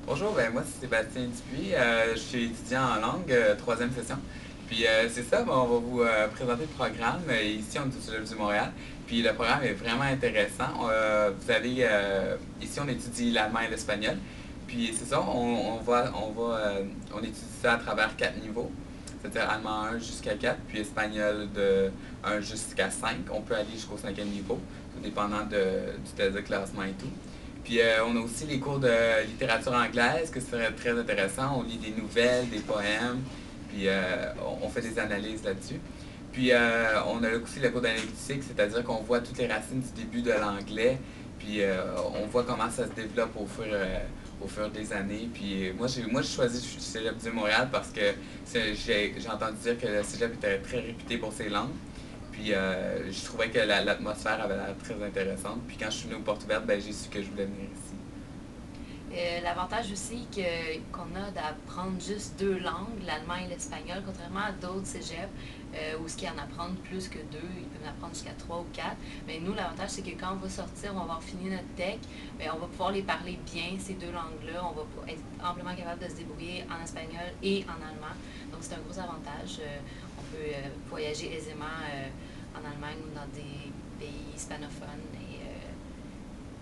Bonjour, moi c'est Sébastien Dupuis, je suis étudiant en langue, troisième session. Puis c'est ça, on va vous présenter le programme. Ici, on est au Cégep du Montréal. Puis le programme est vraiment intéressant. Vous allez, ici, on étudie l'allemand et l'espagnol. Puis c'est ça, on étudie ça à travers quatre niveaux. C'est-à-dire allemand 1 jusqu'à 4, puis espagnol de 1 jusqu'à 5. On peut aller jusqu'au cinquième niveau, tout dépendant du test de classement et tout. Puis on a aussi les cours de littérature anglaise, que serait très intéressant. On lit des nouvelles, des poèmes, puis on fait des analyses là-dessus. Puis on a aussi le cours d'analytique, c'est-à-dire qu'on voit toutes les racines du début de l'anglais, puis on voit comment ça se développe au fur des années. Puis moi j'ai choisi le Cégep du Montréal parce que j'ai entendu dire que le Cégep était très réputé pour ses langues. Puis je trouvais que l'atmosphère avait l'air très intéressante. Puis quand je suis venu aux Portes Ouvertes, j'ai su que je voulais venir ici. L'avantage aussi qu'on a d'apprendre juste deux langues, l'allemand et l'espagnol, contrairement à d'autres cégeps où ce qui en apprendre plus que deux, ils peuvent en apprendre jusqu'à trois ou quatre. Mais nous, l'avantage, c'est que quand on va sortir, on va avoir fini notre tech, on va pouvoir les parler bien, ces deux langues-là. On va être amplement capable de se débrouiller en espagnol et en allemand. Donc, c'est un gros avantage. On peut voyager aisément en Allemagne ou dans des pays hispanophones et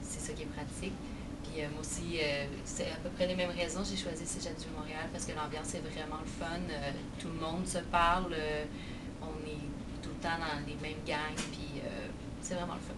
c'est ça qui est pratique. Puis moi aussi, c'est à peu près les mêmes raisons. J'ai choisi Cégep du Montréal parce que l'ambiance est vraiment le fun. Tout le monde se parle. On est tout le temps dans les mêmes gangs. Puis c'est vraiment le fun.